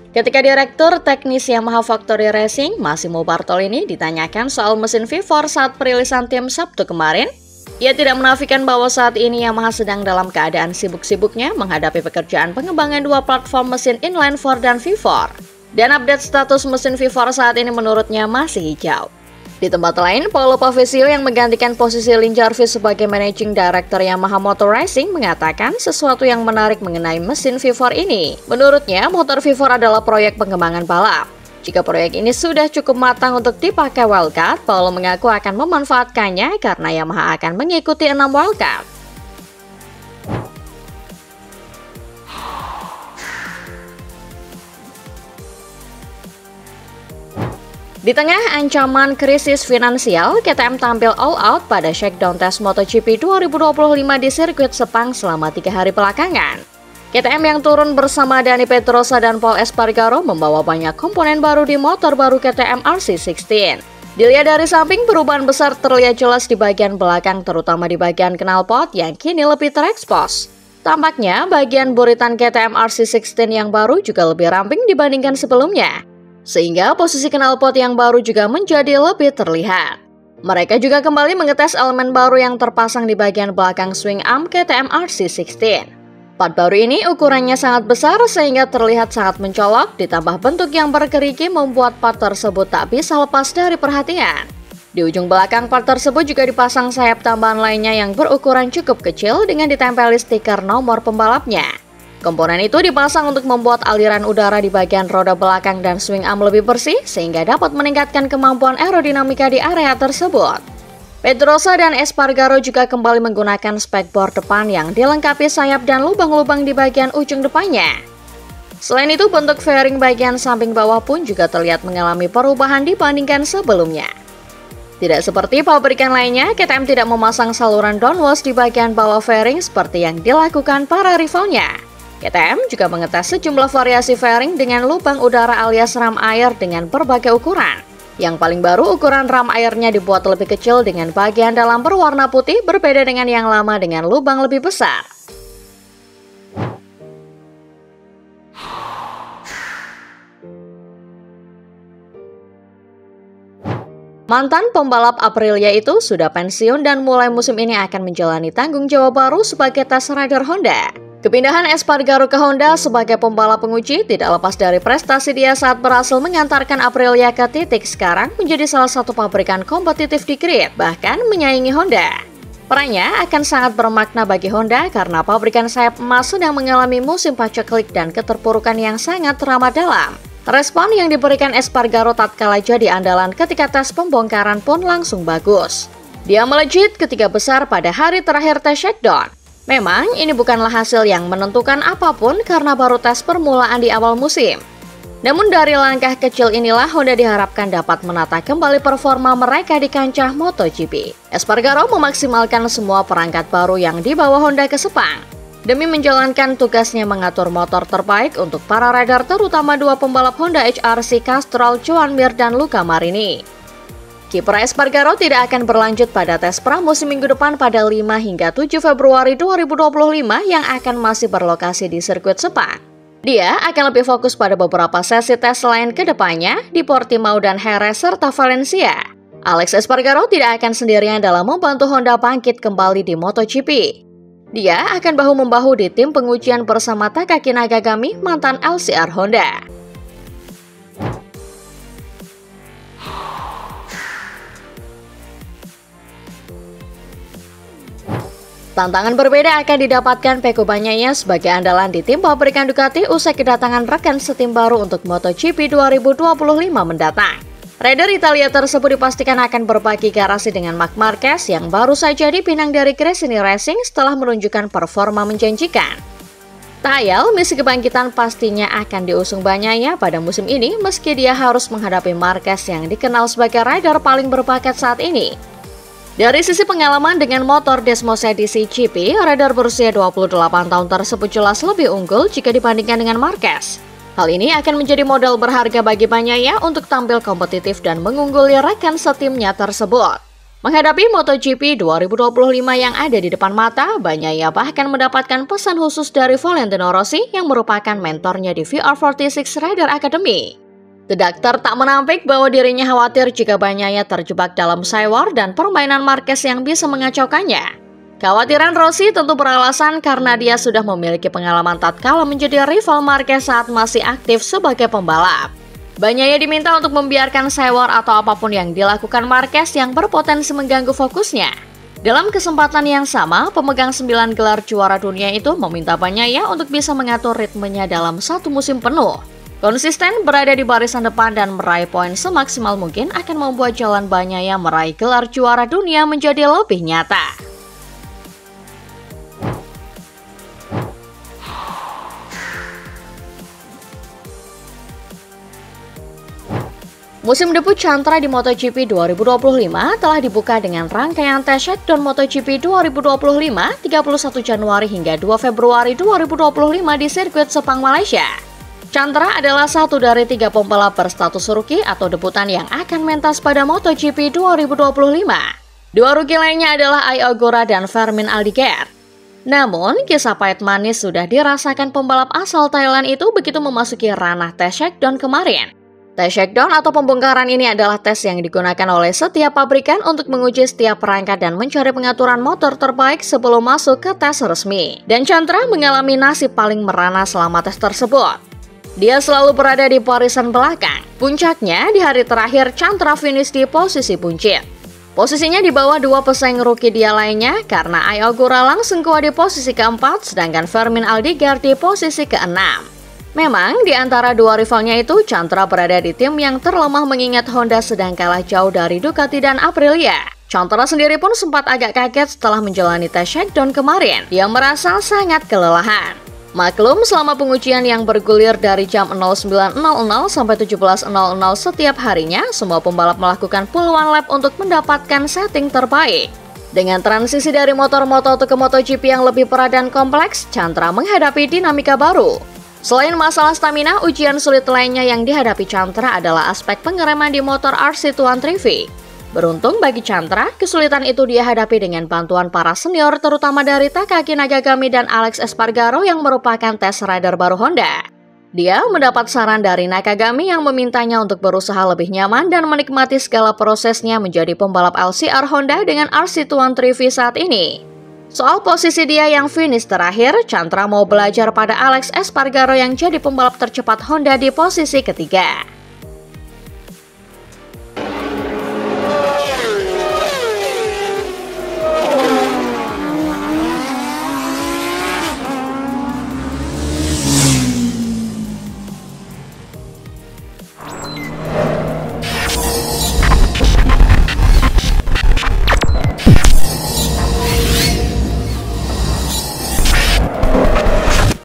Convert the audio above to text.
Ketika Direktur Teknis Yamaha Factory Racing, Massimo Bartolini, ditanyakan soal mesin V4 saat perilisan tim Sabtu kemarin, ia tidak menafikan bahwa saat ini Yamaha sedang dalam keadaan sibuk-sibuknya menghadapi pekerjaan pengembangan dua platform mesin inline 4 dan V4. Dan update status mesin V4 saat ini menurutnya masih hijau. Di tempat lain, Paolo Pavesio yang menggantikan posisi Lin Jarvis sebagai Managing Director Yamaha Motor Racing mengatakan sesuatu yang menarik mengenai mesin V4 ini. Menurutnya, motor V4 adalah proyek pengembangan balap. Jika proyek ini sudah cukup matang untuk dipakai wildcard, Paolo mengaku akan memanfaatkannya karena Yamaha akan mengikuti 6 wildcard. Di tengah ancaman krisis finansial, KTM tampil all out pada shakedown tes MotoGP 2025 di sirkuit Sepang selama 3 hari belakangan. KTM yang turun bersama Dani Pedrosa dan Pol Espargaro membawa banyak komponen baru di motor baru KTM RC16. Dilihat dari samping, perubahan besar terlihat jelas di bagian belakang, terutama di bagian knalpot yang kini lebih terekspos. Tampaknya bagian buritan KTM RC16 yang baru juga lebih ramping dibandingkan sebelumnya, sehingga posisi knalpot yang baru juga menjadi lebih terlihat. Mereka juga kembali mengetes elemen baru yang terpasang di bagian belakang swing arm KTM RC16. Part baru ini ukurannya sangat besar sehingga terlihat sangat mencolok, ditambah bentuk yang bergerigi membuat part tersebut tak bisa lepas dari perhatian. Di ujung belakang part tersebut juga dipasang sayap tambahan lainnya yang berukuran cukup kecil dengan ditempeli stiker nomor pembalapnya. Komponen itu dipasang untuk membuat aliran udara di bagian roda belakang dan swing arm lebih bersih sehingga dapat meningkatkan kemampuan aerodinamika di area tersebut. Pedrosa dan Espargaro juga kembali menggunakan spekboard depan yang dilengkapi sayap dan lubang-lubang di bagian ujung depannya. Selain itu, bentuk fairing bagian samping bawah pun juga terlihat mengalami perubahan dibandingkan sebelumnya. Tidak seperti pabrikan lainnya, KTM tidak memasang saluran downwash di bagian bawah fairing seperti yang dilakukan para rivalnya. KTM juga mengetes sejumlah variasi fairing dengan lubang udara alias ram air dengan berbagai ukuran. Yang paling baru, ukuran ram airnya dibuat lebih kecil dengan bagian dalam berwarna putih, berbeda dengan yang lama dengan lubang lebih besar. Mantan pembalap Aprilia itu sudah pensiun dan mulai musim ini akan menjalani tanggung jawab baru sebagai test rider Honda. Kepindahan Espargaro ke Honda sebagai pembalap penguji tidak lepas dari prestasi dia saat berhasil mengantarkan Aprilia ke titik sekarang menjadi salah satu pabrikan kompetitif di grid, bahkan menyaingi Honda. Perannya akan sangat bermakna bagi Honda karena pabrikan sayap emas sedang mengalami musim paceklik dan keterpurukan yang sangat teramat dalam. Respon yang diberikan Espargaro tatkala jadi andalan ketika tes pembongkaran pun langsung bagus. Dia melejit ketiga besar pada hari terakhir tes shakedown. Memang ini bukanlah hasil yang menentukan apapun karena baru tes permulaan di awal musim. Namun dari langkah kecil inilah Honda diharapkan dapat menata kembali performa mereka di kancah MotoGP. Espargaro memaksimalkan semua perangkat baru yang dibawa Honda ke Sepang demi menjalankan tugasnya mengatur motor terbaik untuk para rider, terutama dua pembalap Honda HRC Castrol, Joan Mir dan Luca Marini. Kiprah Espargaro tidak akan berlanjut pada tes pramusim minggu depan pada 5 hingga 7 Februari 2025 yang akan masih berlokasi di sirkuit Sepang. Dia akan lebih fokus pada beberapa sesi tes lain ke depannya di Portimao dan Jerez serta Valencia. Alex Espargaro tidak akan sendirian dalam membantu Honda bangkit kembali di MotoGP. Dia akan bahu-membahu di tim pengujian bersama Takaki Nakagami, mantan LCR Honda. Tantangan berbeda akan didapatkan Pecco Bagnaia sebagai andalan di tim pabrikan Ducati usai kedatangan rekan setim baru untuk MotoGP 2025 mendatang. Rider Italia tersebut dipastikan akan berbagi garasi dengan Marc Marquez yang baru saja dipinang dari Gresini Racing setelah menunjukkan performa menjanjikan. Tak ayal, misi kebangkitan pastinya akan diusung Bagnaia pada musim ini meski dia harus menghadapi Marquez yang dikenal sebagai rider paling berbakat saat ini. Dari sisi pengalaman dengan motor Desmos edisi GP, rider berusia 28 tahun tersebut jelas lebih unggul jika dibandingkan dengan Marquez. Hal ini akan menjadi modal berharga bagi Bagnaia untuk tampil kompetitif dan mengungguli rekan setimnya tersebut. Menghadapi MotoGP 2025 yang ada di depan mata, Bagnaia bahkan mendapatkan pesan khusus dari Valentino Rossi yang merupakan mentornya di VR46 Rider Academy. The Doctor tak menampik bahwa dirinya khawatir jika Bagnaia terjebak dalam side-war dan permainan Marquez yang bisa mengacaukannya. Kekhawatiran Rossi tentu beralasan karena dia sudah memiliki pengalaman tatkala menjadi rival Marquez saat masih aktif sebagai pembalap. Bagnaia diminta untuk membiarkan side-war atau apapun yang dilakukan Marquez yang berpotensi mengganggu fokusnya. Dalam kesempatan yang sama, pemegang 9 gelar juara dunia itu meminta Bagnaia untuk bisa mengatur ritmenya dalam satu musim penuh. Konsisten berada di barisan depan dan meraih poin semaksimal mungkin akan membuat jalan Bagnaia meraih gelar juara dunia menjadi lebih nyata. Musim debut Chantra di MotoGP 2025 telah dibuka dengan rangkaian tes shakedown MotoGP 2025 31 Januari hingga 2 Februari 2025 di sirkuit Sepang, Malaysia. Chantra adalah satu dari 3 pembalap berstatus rookie atau debutan yang akan mentas pada MotoGP 2025. Dua rookie lainnya adalah Ai Ogura dan Fermin Aldiger. Namun, kisah pahit manis sudah dirasakan pembalap asal Thailand itu begitu memasuki ranah tes shakedown kemarin. Tes shakedown atau pembongkaran ini adalah tes yang digunakan oleh setiap pabrikan untuk menguji setiap perangkat dan mencari pengaturan motor terbaik sebelum masuk ke tes resmi. Dan Chantra mengalami nasib paling merana selama tes tersebut. Dia selalu berada di barisan belakang. Puncaknya, di hari terakhir Chantra finish di posisi buncit. Posisinya di bawah 2 pesaing rookie dia lainnya karena Ai Ogura langsung kuat di posisi keempat, sedangkan Fermin Aldiger di posisi keenam. Memang, di antara dua rivalnya itu, Chantra berada di tim yang terlemah mengingat Honda sedang kalah jauh dari Ducati dan Aprilia. Chantra sendiri pun sempat agak kaget setelah menjalani tes shakedown kemarin. Dia merasa sangat kelelahan. Maklum, selama pengujian yang bergulir dari jam 09.00 sampai 17.00 setiap harinya, semua pembalap melakukan puluhan lap untuk mendapatkan setting terbaik. Dengan transisi dari motor Moto2 ke MotoGP yang lebih berat dan kompleks, Chantra menghadapi dinamika baru. Selain masalah stamina, ujian sulit lainnya yang dihadapi Chantra adalah aspek pengereman di motor RC213V. Beruntung bagi Chantra, kesulitan itu dia hadapi dengan bantuan para senior terutama dari Takaki Nakagami dan Alex Espargaro yang merupakan test rider baru Honda. Dia mendapat saran dari Nakagami yang memintanya untuk berusaha lebih nyaman dan menikmati segala prosesnya menjadi pembalap LCR Honda dengan RC213V saat ini. Soal posisi dia yang finish terakhir, Chantra mau belajar pada Alex Espargaro yang jadi pembalap tercepat Honda di posisi ketiga.